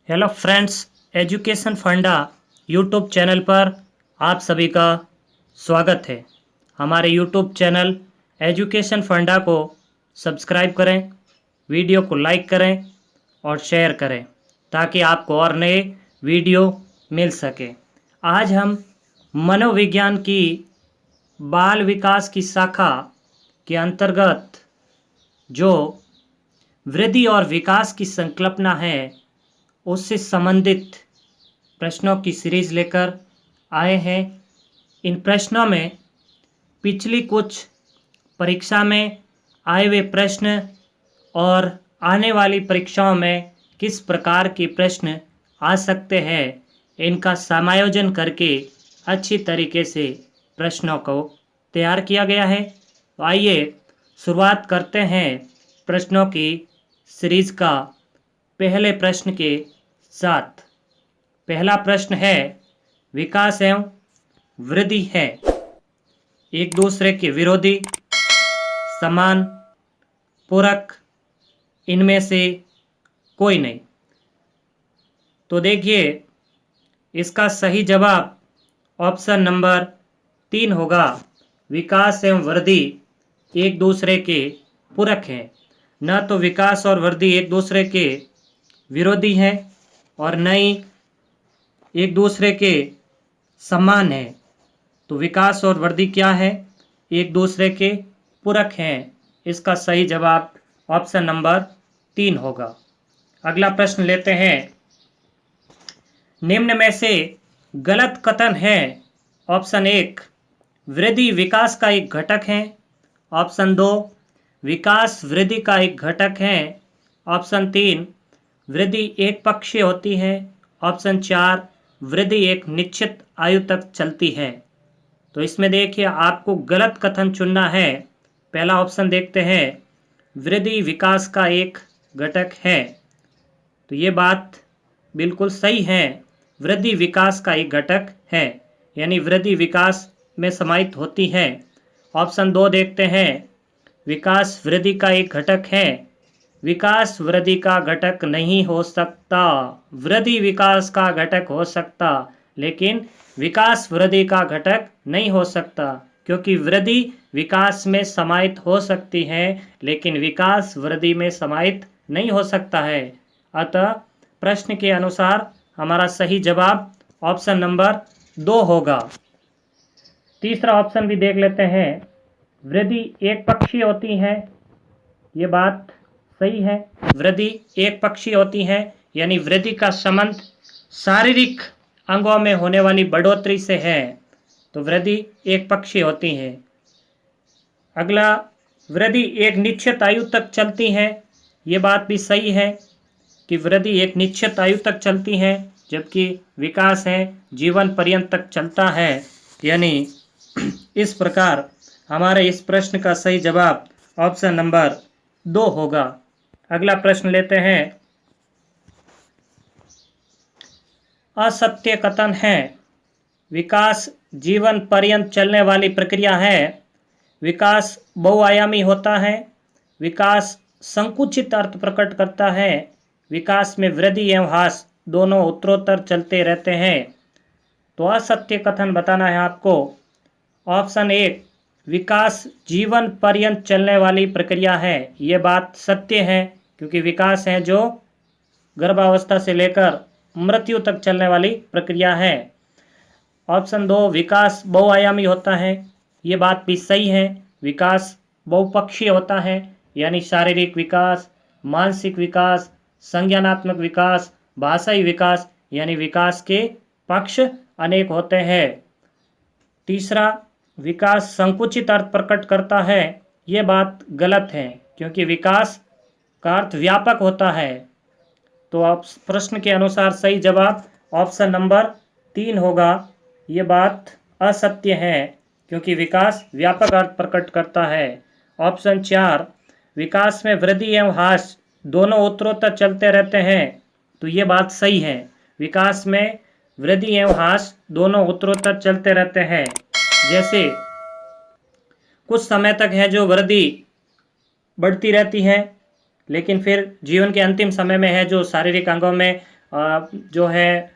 Hello friends, education फंडा YouTube channel पर आप सभी का स्वागत है। हमारे यूट्यूब चैनल एजुकेशन फंडा को सब्सक्राइब करें, वीडियो को लाइक करें और शेयर करें ताकि आपको और नए वीडियो मिल सके। आज हम मनोविज्ञान की बाल विकास की शाखा के अंतर्गत जो वृद्धि और विकास की संकल्पना है उससे संबंधित प्रश्नों की सीरीज लेकर आए हैं। इन प्रश्नों में पिछली कुछ परीक्षा में आए हुए प्रश्न और आने वाली परीक्षाओं में किस प्रकार के प्रश्न आ सकते हैं, इनका समायोजन करके अच्छी तरीके से प्रश्नों को तैयार किया गया है। तो आइए शुरुआत करते हैं प्रश्नों की सीरीज का पहले प्रश्न के साथ। पहला प्रश्न है, विकास एवं वृद्धि है एक दूसरे के विरोधी, समान, पूरक, इनमें से कोई नहीं। तो देखिए, इसका सही जवाब ऑप्शन नंबर 3 होगा। विकास एवं वृद्धि एक दूसरे के पूरक हैं। न तो विकास और वृद्धि एक दूसरे के विरोधी हैं और न ही एक दूसरे के समान है। तो विकास और वृद्धि क्या है? एक दूसरे के पूरक हैं। इसका सही जवाब ऑप्शन नंबर 3 होगा। अगला प्रश्न लेते हैं। निम्न में से गलत कथन है। ऑप्शन 1, वृद्धि विकास का एक घटक है। ऑप्शन 2, विकास वृद्धि का एक घटक है। ऑप्शन 3, वृद्धि एक पक्षीय होती है। ऑप्शन 4, वृद्धि एक निश्चित आयु तक चलती है। तो इसमें देखिए, आपको गलत कथन चुनना है। पहला ऑप्शन देखते हैं, वृद्धि विकास का एक घटक है। तो ये बात बिल्कुल सही है। वृद्धि विकास का एक घटक है, यानी वृद्धि विकास में समाहित होती है। ऑप्शन 2 देखते हैं, विकास वृद्धि का एक घटक है। विकास वृद्धि का घटक नहीं हो सकता। वृद्धि विकास का घटक हो सकता, लेकिन विकास वृद्धि का घटक नहीं हो सकता, क्योंकि वृद्धि विकास में समाहित हो सकती है लेकिन विकास वृद्धि में समाहित नहीं हो सकता है। अतः प्रश्न के अनुसार हमारा सही जवाब ऑप्शन नंबर 2 होगा। तीसरा ऑप्शन भी देख लेते हैं। वृद्धि एक पक्षीय होती है। ये बात सही है। वृद्धि एक पक्षीय होती है, यानी वृद्धि का संबंध शारीरिक अंगों में होने वाली बढ़ोतरी से है। तो वृद्धि एक पक्षीय होती है। अगला, वृद्धि एक निश्चित आयु तक चलती है। ये बात भी सही है कि वृद्धि एक निश्चित आयु तक चलती है, जबकि विकास है जीवन पर्यंत तक चलता है। यानी इस प्रकार हमारे इस प्रश्न का सही जवाब ऑप्शन नंबर 2 होगा। अगला प्रश्न लेते हैं। असत्य कथन है। विकास जीवन पर्यंत चलने वाली प्रक्रिया है। विकास बहुआयामी होता है। विकास संकुचित अर्थ प्रकट करता है। विकास में वृद्धि एवं ह्रास दोनों उत्तरोत्तर चलते रहते हैं। तो असत्य कथन बताना है आपको। ऑप्शन 1, विकास जीवन पर्यंत चलने वाली प्रक्रिया है। ये बात सत्य है, क्योंकि विकास है जो गर्भावस्था से लेकर मृत्यु तक चलने वाली प्रक्रिया है। ऑप्शन 2, विकास बहुआयामी होता है। ये बात भी सही है। विकास बहुपक्षीय होता है, यानी शारीरिक विकास, मानसिक विकास, संज्ञानात्मक विकास, भाषाई विकास, यानी विकास के पक्ष अनेक होते हैं। तीसरा, विकास संकुचित अर्थ प्रकट करता है। ये बात गलत है, क्योंकि विकास का अर्थ व्यापक होता है। तो आप प्रश्न के अनुसार सही जवाब ऑप्शन नंबर 3 होगा। ये बात असत्य है, क्योंकि विकास व्यापक अर्थ प्रकट करता है। ऑप्शन 4, विकास में वृद्धि एवं ह्रास दोनों उत्तरोत्तर चलते रहते हैं। तो ये बात सही है। विकास में वृद्धि एवं ह्रास दोनों उत्तरोत्तर चलते रहते हैं। जैसे कुछ समय तक है जो वृद्धि बढ़ती रहती है, लेकिन फिर जीवन के अंतिम समय में है जो शारीरिक अंगों में जो है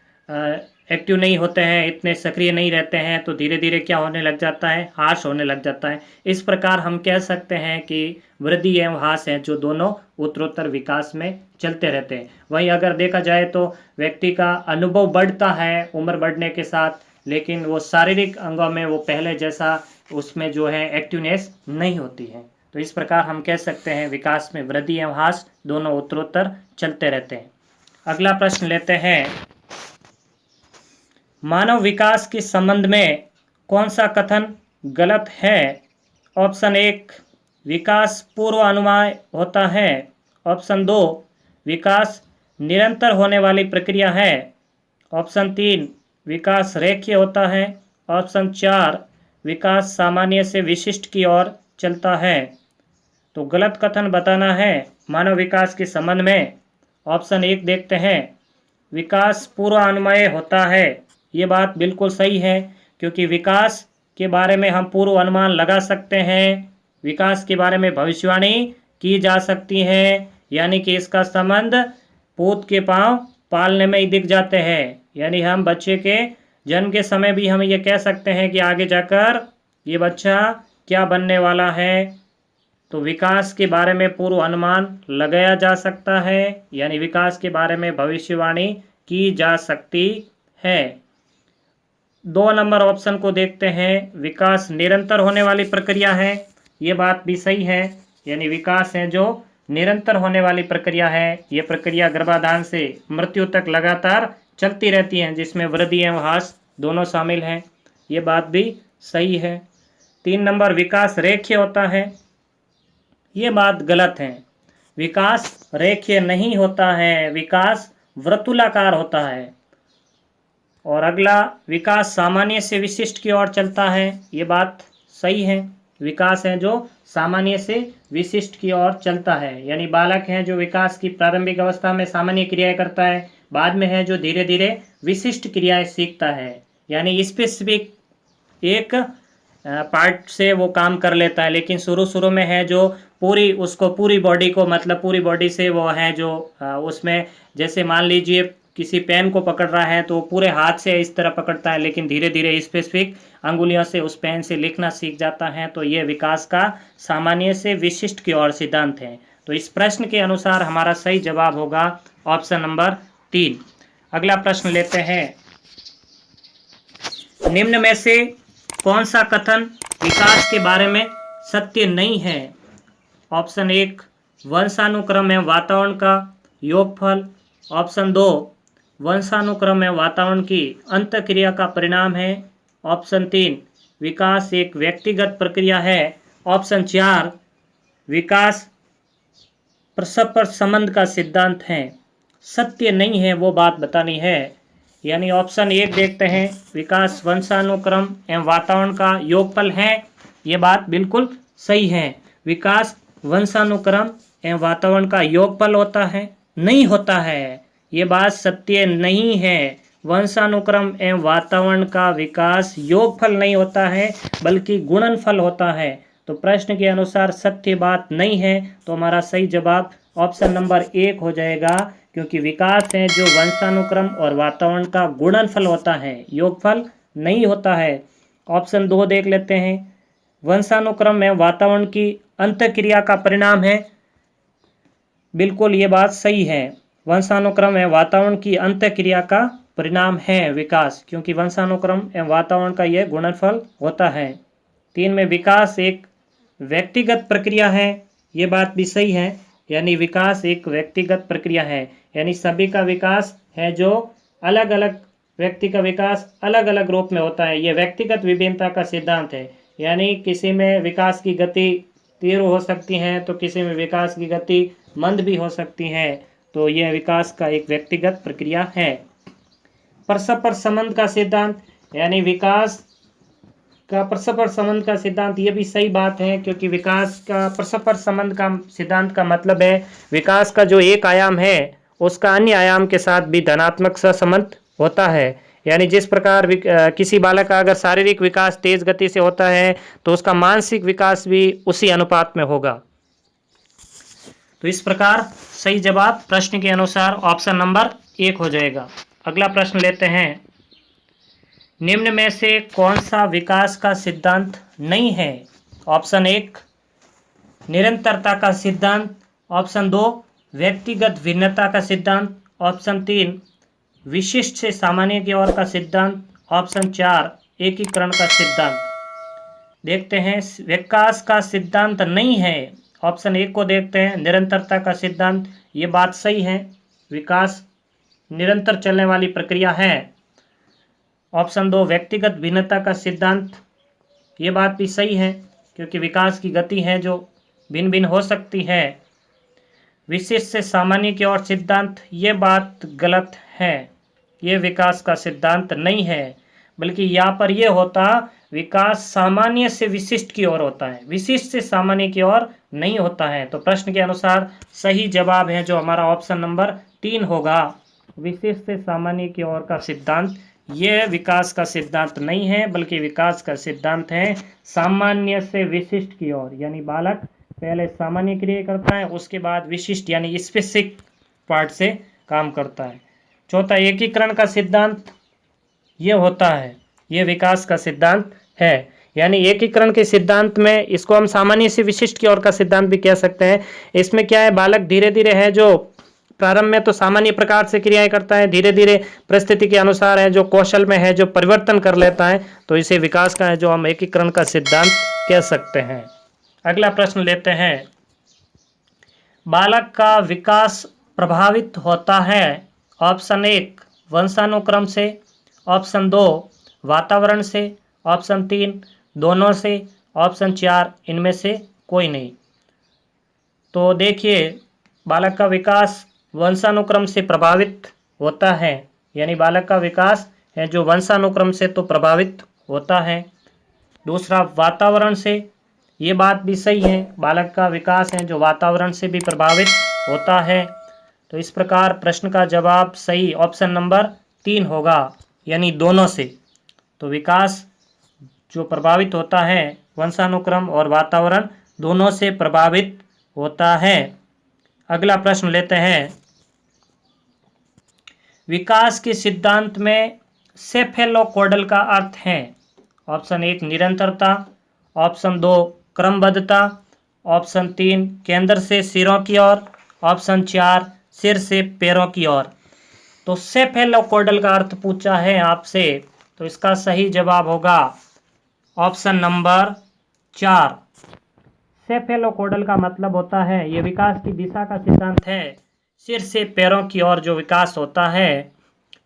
एक्टिव नहीं होते हैं, इतने सक्रिय नहीं रहते हैं, तो धीरे धीरे क्या होने लग जाता है, ह्रास होने लग जाता है। इस प्रकार हम कह सकते हैं कि वृद्धि एवं ह्रास हैं जो दोनों उत्तरोत्तर विकास में चलते रहते हैं। वहीं अगर देखा जाए तो व्यक्ति का अनुभव बढ़ता है उम्र बढ़ने के साथ, लेकिन वो शारीरिक अंगों में वो पहले जैसा उसमें जो है एक्टिवनेस नहीं होती है। तो इस प्रकार हम कह सकते हैं विकास में वृद्धि एवं ह्रास दोनों उत्तरोत्तर चलते रहते हैं। अगला प्रश्न लेते हैं, मानव विकास के संबंध में कौन सा कथन गलत है? ऑप्शन 1, विकास पूर्वानुमान होता है। ऑप्शन 2, विकास निरंतर होने वाली प्रक्रिया है। ऑप्शन 3, विकास रेखीय होता है। ऑप्शन 4, विकास सामान्य से विशिष्ट की ओर चलता है। तो गलत कथन बताना है मानव विकास के संबंध में। ऑप्शन 1 देखते हैं, विकास पूर्वानुमेय होता है। ये बात बिल्कुल सही है, क्योंकि विकास के बारे में हम पूर्व अनुमान लगा सकते हैं, विकास के बारे में भविष्यवाणी की जा सकती है, यानी कि इसका संबंध पूत के पांव पालने में ही दिख जाते हैं। यानी हम बच्चे के जन्म के समय भी हम ये कह सकते हैं कि आगे जाकर ये बच्चा क्या बनने वाला है। तो विकास के बारे में पूर्व अनुमान लगाया जा सकता है, यानी विकास के बारे में भविष्यवाणी की जा सकती है। 2 नंबर ऑप्शन को देखते हैं, विकास निरंतर होने वाली प्रक्रिया है। ये बात भी सही है, यानी विकास है जो निरंतर होने वाली प्रक्रिया है। ये प्रक्रिया गर्भाधान से मृत्यु तक लगातार चलती रहती है, जिसमें वृद्धि एवं ह्रास दोनों शामिल हैं। ये बात भी सही है। 3 नंबर, विकास रेखीय होता है। ये बात गलत है, विकास रेखीय नहीं होता है, विकास वर्तुलाकार होता है। और अगला, विकास सामान्य से विशिष्ट की ओर चलता है। ये बात सही है, विकास है जो सामान्य से विशिष्ट की ओर चलता है। यानी बालक है जो विकास की प्रारंभिक अवस्था में सामान्य क्रियाएं करता है, बाद में है जो धीरे धीरे विशिष्ट क्रियाएं सीखता है, यानी स्पेसिफिक एक पार्ट से वो काम कर लेता है। लेकिन शुरू में है जो पूरी बॉडी को, मतलब पूरी बॉडी से वो है जो उसमें, जैसे मान लीजिए किसी पेन को पकड़ रहा है तो पूरे हाथ से इस तरह पकड़ता है, लेकिन धीरे धीरे स्पेसिफिक अंगुलियों से उस पेन से लिखना सीख जाता है। तो ये विकास का सामान्य से विशिष्ट की ओर सिद्धांत है। तो इस प्रश्न के अनुसार हमारा सही जवाब होगा ऑप्शन नंबर 3। अगला प्रश्न लेते हैं, निम्न में से कौन सा कथन विकास के बारे में सत्य नहीं है? ऑप्शन 1, वंशानुक्रम एवं वातावरण का योगफल। ऑप्शन 2, वंशानुक्रम एवं वातावरण की अंतःक्रिया का परिणाम है। ऑप्शन 3, विकास एक व्यक्तिगत प्रक्रिया है। ऑप्शन 4, विकास परस्पर संबंध का सिद्धांत है। सत्य नहीं है वो बात बतानी है। यानी ऑप्शन 1 देखते हैं, विकास वंशानुक्रम एवं वातावरण का योगफल है। ये बात बिल्कुल सही है, विकास वंशानुक्रम एवं वातावरण का योगफल होता है, नहीं होता है। ये बात सत्य नहीं है, वंशानुक्रम एवं वातावरण का विकास योगफल नहीं होता है, बल्कि गुणनफल होता है। तो प्रश्न के अनुसार सत्य बात नहीं है, तो हमारा सही जवाब ऑप्शन नंबर 1 हो जाएगा, क्योंकि विकास है जो वंशानुक्रम और वातावरण का गुणनफल होता है, योगफल नहीं होता है। ऑप्शन 2 देख लेते हैं, वंशानुक्रम में वातावरण की अंतःक्रिया का परिणाम है। बिल्कुल ये बात सही है, वंशानुक्रम एवं वातावरण की अंतःक्रिया का परिणाम है विकास, क्योंकि वंशानुक्रम एवं वातावरण का यह गुणनफल होता है। 3 में, विकास एक व्यक्तिगत प्रक्रिया है। ये बात भी सही है, यानी विकास एक व्यक्तिगत प्रक्रिया है, यानी सभी का विकास है जो अलग अलग व्यक्ति का विकास अलग अलग रूप में होता है। ये व्यक्तिगत विभिन्नता का सिद्धांत है, यानी किसी में विकास की गति तीव्र हो सकती है तो किसी में विकास की गति मंद भी हो सकती है। तो यह विकास का एक व्यक्तिगत प्रक्रिया है। परस्पर संबंध का सिद्धांत, यानी विकास का परस्पर संबंध का सिद्धांत, ये भी सही बात है, क्योंकि विकास का परस्पर संबंध का सिद्धांत का मतलब है विकास का जो एक आयाम है उसका अन्य आयाम के साथ भी धनात्मक सहसंबंध होता है। यानी जिस प्रकार किसी बालक का अगर शारीरिक विकास तेज गति से होता है तो उसका मानसिक विकास भी उसी अनुपात में होगा। तो इस प्रकार सही जवाब प्रश्न के अनुसार ऑप्शन नंबर 1 हो जाएगा। अगला प्रश्न लेते हैं, निम्न में से कौन सा विकास का सिद्धांत नहीं है? ऑप्शन 1 निरंतरता का सिद्धांत, ऑप्शन 2 व्यक्तिगत भिन्नता का सिद्धांत, ऑप्शन 3 विशिष्ट से सामान्य की ओर का सिद्धांत, ऑप्शन 4 एकीकरण का सिद्धांत। देखते हैं, विकास का सिद्धांत नहीं है। ऑप्शन 1 को देखते हैं, निरंतरता का सिद्धांत, ये बात सही है, विकास निरंतर चलने वाली प्रक्रिया है। ऑप्शन 2 व्यक्तिगत भिन्नता का सिद्धांत, ये बात भी सही है क्योंकि विकास की गति है जो भिन्न भिन्न हो सकती है। विशिष्ट से सामान्य की ओर सिद्धांत, ये बात गलत है, ये विकास का सिद्धांत नहीं है, बल्कि यहाँ पर यह होता विकास सामान्य से विशिष्ट की ओर होता है, विशिष्ट से सामान्य की ओर नहीं होता है। तो प्रश्न के अनुसार सही जवाब है जो हमारा ऑप्शन नंबर 3 होगा, विशिष्ट से सामान्य की ओर का सिद्धांत। यह विकास का सिद्धांत नहीं है, बल्कि विकास का सिद्धांत है सामान्य से विशिष्ट की ओर, यानी बालक पहले सामान्य क्रिया करता है, उसके बाद विशिष्ट यानी स्पेसिफिक पार्ट से काम करता है। चौथा एकीकरण का सिद्धांत, ये होता है, ये विकास का सिद्धांत है, यानी एकीकरण के सिद्धांत में इसको हम सामान्य से विशिष्ट की ओर का सिद्धांत भी कह सकते हैं। इसमें क्या है, बालक धीरे धीरे है जो प्रारंभ में तो सामान्य प्रकार से क्रियाएं करता है, धीरे धीरे परिस्थिति के अनुसार है जो कौशल में है जो परिवर्तन कर लेता है, तो इसे विकास का है जो हम एकीकरण का सिद्धांत कह सकते हैं। अगला प्रश्न लेते हैं, बालक का विकास प्रभावित होता है? ऑप्शन 1 वंशानुक्रम से, ऑप्शन 2 वातावरण से, ऑप्शन 3 दोनों से, ऑप्शन 4 इनमें से कोई नहीं। तो देखिए, बालक का विकास वंशानुक्रम से प्रभावित होता है, यानी बालक का विकास है जो वंशानुक्रम से तो प्रभावित होता है। दूसरा वातावरण से, ये बात भी सही है, बालक का विकास है जो वातावरण से भी प्रभावित होता है। तो इस प्रकार प्रश्न का जवाब सही ऑप्शन नंबर 3 होगा, यानी दोनों से। तो विकास जो प्रभावित होता है वंशानुक्रम और वातावरण दोनों से प्रभावित होता है। अगला प्रश्न लेते हैं, विकास के सिद्धांत में सेफेलोकोडल का अर्थ है? ऑप्शन 1 निरंतरता, ऑप्शन 2 क्रमबद्धता, ऑप्शन 3 केंद्र से सिरों की ओर, ऑप्शन 4 सिर से पैरों की ओर। तो सेफेलोकोडल का अर्थ पूछा है आपसे, तो इसका सही जवाब होगा ऑप्शन नंबर 4। सेफेलोकोडल का मतलब होता है, ये विकास की दिशा का सिद्धांत है, सिर से पैरों की ओर जो विकास होता है,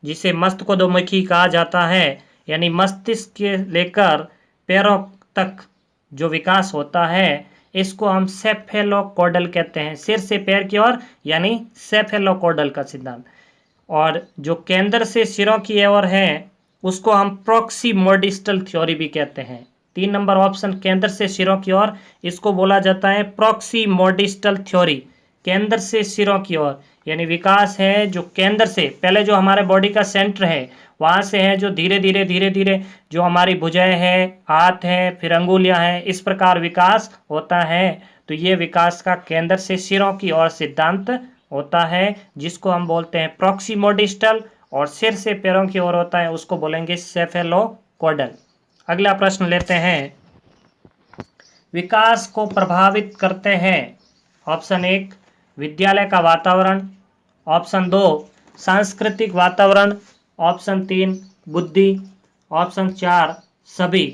जिसे मस्तिष्कोद्मुखी कहा जाता है, यानी मस्तिष्क के लेकर पैरों तक जो विकास होता है, इसको हम सेफेलोकोडल कहते हैं, सिर से पैर की ओर, यानी सेफेलोकोडल का सिद्धांत। और जो केंद्र से सिरों की ओर है उसको हम प्रॉक्सिमोडिस्टल थ्योरी भी कहते हैं। 3 नंबर ऑप्शन केंद्र से सिरों की ओर, इसको बोला जाता है प्रॉक्सिमोडिस्टल थ्योरी, केंद्र से सिरों की ओर, यानी विकास है जो केंद्र से, पहले जो हमारे बॉडी का सेंटर है वहाँ से है जो धीरे धीरे जो हमारी भुजाएं हैं, हाथ हैं, फिर अंगुलियां हैं, इस प्रकार विकास होता है। तो ये विकास का केंद्र से सिरों की ओर सिद्धांत होता है, जिसको हम बोलते हैं प्रॉक्सिमोडिस्टल, और सिर से पैरों की ओर होता है उसको बोलेंगे सेफेलोकोडल। अगला प्रश्न लेते हैं, विकास को प्रभावित करते हैं? ऑप्शन 1 विद्यालय का वातावरण, ऑप्शन 2 सांस्कृतिक वातावरण, ऑप्शन 3 बुद्धि, ऑप्शन 4 सभी।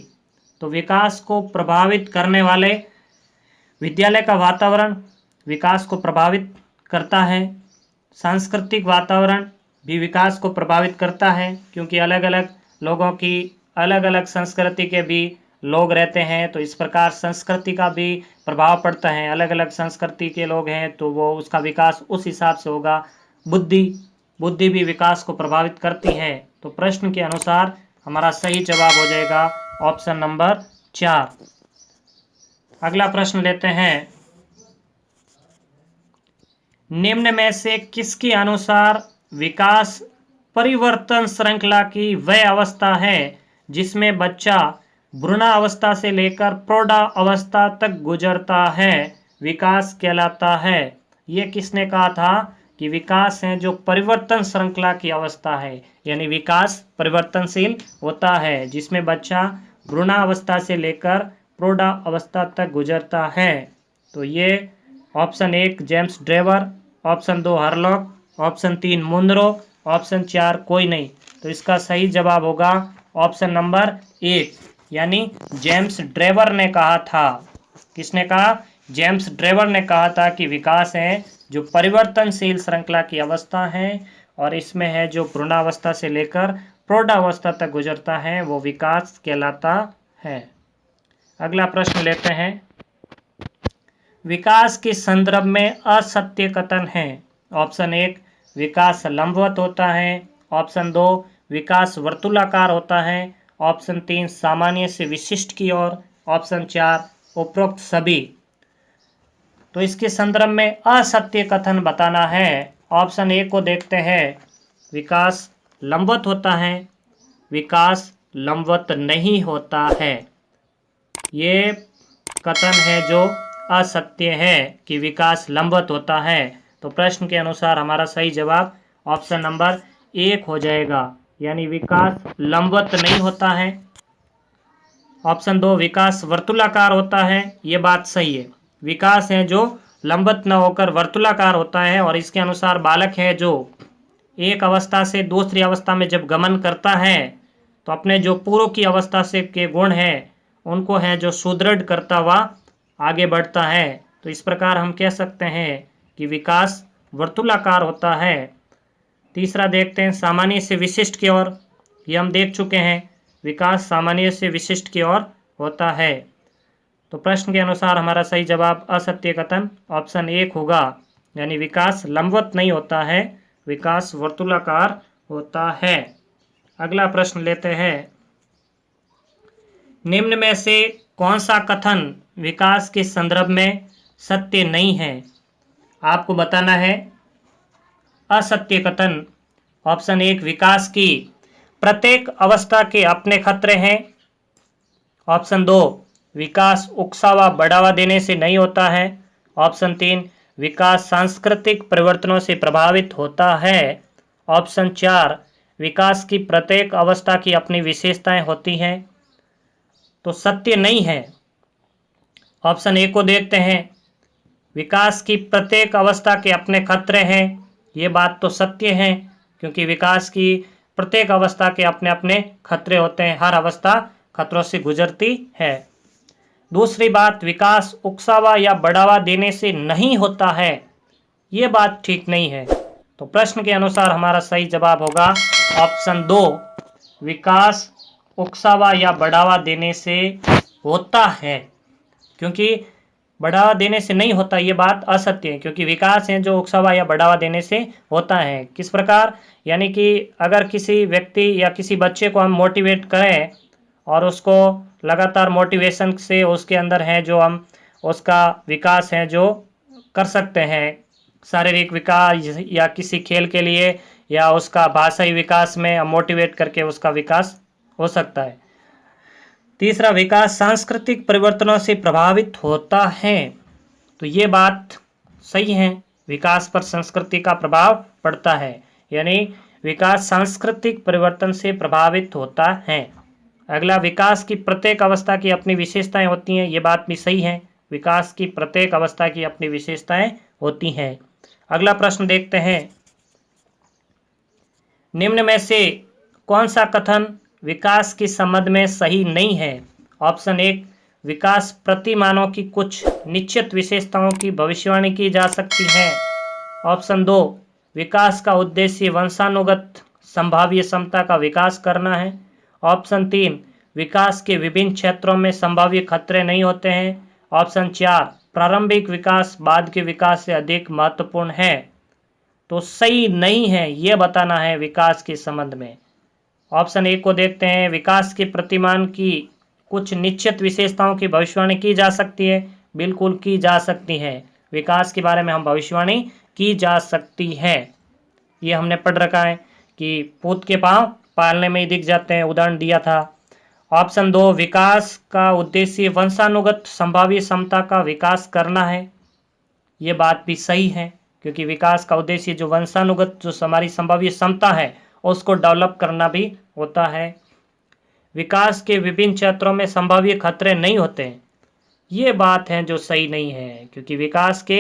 तो विकास को प्रभावित करने वाले, विद्यालय का वातावरण विकास को प्रभावित करता है, सांस्कृतिक वातावरण भी विकास को प्रभावित करता है, क्योंकि अलग अलग लोगों की अलग अलग संस्कृति के भी लोग रहते हैं, तो इस प्रकार संस्कृति का भी प्रभाव पड़ता है, अलग अलग संस्कृति के लोग हैं तो वो उसका विकास उस हिसाब से होगा। बुद्धि भी विकास को प्रभावित करती है। तो प्रश्न के अनुसार हमारा सही जवाब हो जाएगा ऑप्शन नंबर 4। अगला प्रश्न लेते हैं, निम्न में से किसके अनुसार विकास परिवर्तन श्रृंखला की वह अवस्था है जिसमें बच्चा भ्रूणावस्था से लेकर प्रौढ़ावस्था तक गुजरता है, विकास कहलाता है? ये किसने कहा था कि विकास है जो परिवर्तन श्रृंखला की अवस्था है, यानी विकास परिवर्तनशील होता है जिसमें बच्चा भ्रूणावस्था से लेकर प्रौढ़ावस्था तक गुजरता है। तो ये option 1 James Drever, option 2 Hurlock, option 3 Munro, option 4 कोई नहीं। तो इसका सही जवाब होगा ऑप्शन नंबर 1, यानी जेम्स ड्रेवर ने कहा था। किसने कहा? जेम्स ड्रेवर ने कहा था कि विकास है जो परिवर्तनशील श्रृंखला की अवस्था है और इसमें है जो भ्रूणावस्था से लेकर प्रौढ़ावस्था तक गुजरता है वो विकास कहलाता है। अगला प्रश्न लेते हैं। विकास के संदर्भ में असत्य कथन है। ऑप्शन 1 विकास लंबवत होता है, ऑप्शन 2 विकास वर्तुलाकार होता है, ऑप्शन 3 सामान्य से विशिष्ट की ओर, ऑप्शन 4 उपरोक्त सभी। तो इसके संदर्भ में असत्य कथन बताना है। ऑप्शन 1 को देखते हैं। विकास लंबवत होता है, विकास लंबवत नहीं होता है। ये कथन है जो असत्य है कि विकास लंबवत होता है। तो प्रश्न के अनुसार हमारा सही जवाब ऑप्शन नंबर 1 हो जाएगा, यानी विकास लंबवत नहीं होता है। ऑप्शन 2 विकास वर्तुलाकार होता है, ये बात सही है। विकास है जो लंबवत न होकर वर्तुलाकार होता है और इसके अनुसार बालक है जो एक अवस्था से दूसरी अवस्था में जब गमन करता है तो अपने जो पूर्व की अवस्था से के गुण हैं उनको है जो सुदृढ़ करता हुआ आगे बढ़ता है। तो इस प्रकार हम कह सकते हैं कि विकास वर्तुलाकार होता है। तीसरा देखते हैं सामान्य से विशिष्ट की ओर। ये हम देख चुके हैं, विकास सामान्य से विशिष्ट की ओर होता है। तो प्रश्न के अनुसार हमारा सही जवाब असत्य कथन ऑप्शन 1 होगा, यानी विकास लंबवत नहीं होता है, विकास वर्तुलाकार होता है। अगला प्रश्न लेते हैं। निम्न में से कौन सा कथन विकास के संदर्भ में सत्य नहीं है? आपको बताना है। असत्य कथन ऑप्शन 1 विकास की प्रत्येक अवस्था के अपने खतरे हैं, ऑप्शन 2 विकास उकसावा बढ़ावा देने से नहीं होता है, ऑप्शन 3 विकास सांस्कृतिक परिवर्तनों से प्रभावित होता है, ऑप्शन 4 विकास की प्रत्येक अवस्था की अपनी विशेषताएं होती हैं। तो सत्य नहीं है। ऑप्शन 1 को देखते हैं। विकास की प्रत्येक अवस्था के अपने खतरे हैं, ये बात तो सत्य है क्योंकि विकास की प्रत्येक अवस्था के अपने अपने खतरे होते हैं, हर अवस्था खतरों से गुजरती है। दूसरी बात, विकास उकसावा या बढ़ावा देने से नहीं होता है, ये बात ठीक नहीं है। तो प्रश्न के अनुसार हमारा सही जवाब होगा ऑप्शन 2 विकास उकसावा या बढ़ावा देने से होता है, क्योंकि बढ़ावा देने से नहीं होता ये बात असत्य है, क्योंकि विकास है जो उकसावा या बढ़ावा देने से होता है। किस प्रकार? यानी कि अगर किसी व्यक्ति या किसी बच्चे को हम मोटिवेट करें और उसको लगातार मोटिवेशन से उसके अंदर है जो हम उसका विकास है जो कर सकते हैं, शारीरिक विकास या किसी खेल के लिए या उसका भाषाई विकास में हम मोटिवेट करके उसका विकास हो सकता है। तीसरा, विकास सांस्कृतिक परिवर्तनों से प्रभावित होता है, तो ये बात सही है, विकास पर संस्कृति का प्रभाव पड़ता है, यानी विकास सांस्कृतिक परिवर्तन से प्रभावित होता है। अगला, विकास की प्रत्येक अवस्था की अपनी विशेषताएं होती हैं, ये बात भी सही है, विकास की प्रत्येक अवस्था की अपनी विशेषताएं होती हैं। अगला प्रश्न देखते हैं। निम्न में से कौन सा कथन विकास के संबंध में सही नहीं है? ऑप्शन 1 विकास प्रतिमानों की कुछ निश्चित विशेषताओं की भविष्यवाणी की जा सकती है, ऑप्शन 2 विकास का उद्देश्य वंशानुगत संभाव्य क्षमता का विकास करना है, ऑप्शन 3 विकास के विभिन्न क्षेत्रों में संभाव्य खतरे नहीं होते हैं, ऑप्शन 4 प्रारंभिक विकास बाद के विकास से अधिक महत्वपूर्ण है। तो सही नहीं है ये बताना है विकास के संबंध में। ऑप्शन 1 को देखते हैं। विकास के प्रतिमान की कुछ निश्चित विशेषताओं की भविष्यवाणी की जा सकती है, बिल्कुल की जा सकती है, विकास के बारे में हम भविष्यवाणी की जा सकती है। ये हमने पढ़ रखा है कि पूत के पांव पालने में ही दिख जाते हैं, उदाहरण दिया था। ऑप्शन 2 विकास का उद्देश्य वंशानुगत संभाव्य क्षमता का विकास करना है, ये बात भी सही है, क्योंकि विकास का उद्देश्य जो वंशानुगत जो हमारी संभाव्य क्षमता है उसको डेवलप करना भी होता है। विकास के विभिन्न क्षेत्रों में संभाव्य खतरे नहीं होते हैं, ये बात है जो सही नहीं है, क्योंकि विकास के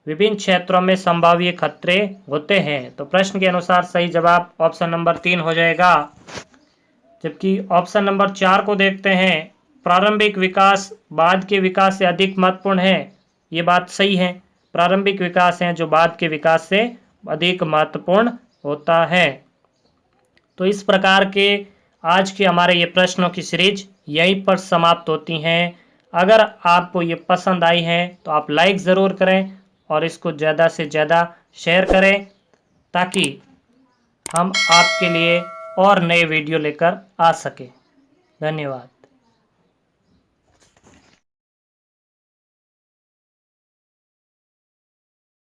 विभिन्न क्षेत्रों में संभाव्य खतरे होते हैं। तो प्रश्न के अनुसार सही जवाब ऑप्शन नंबर 3 हो जाएगा। जबकि ऑप्शन नंबर 4 को देखते हैं, प्रारंभिक विकास बाद के विकास से अधिक महत्वपूर्ण है। ये बात सही है, प्रारंभिक विकास है जो बाद के विकास से अधिक महत्वपूर्ण होता है। तो इस प्रकार के आज के हमारे ये प्रश्नों की सीरीज यहीं पर समाप्त होती हैं। अगर आपको ये पसंद आई है तो आप लाइक ज़रूर करें और इसको ज़्यादा से ज़्यादा शेयर करें, ताकि हम आपके लिए और नए वीडियो लेकर आ सकें। धन्यवाद।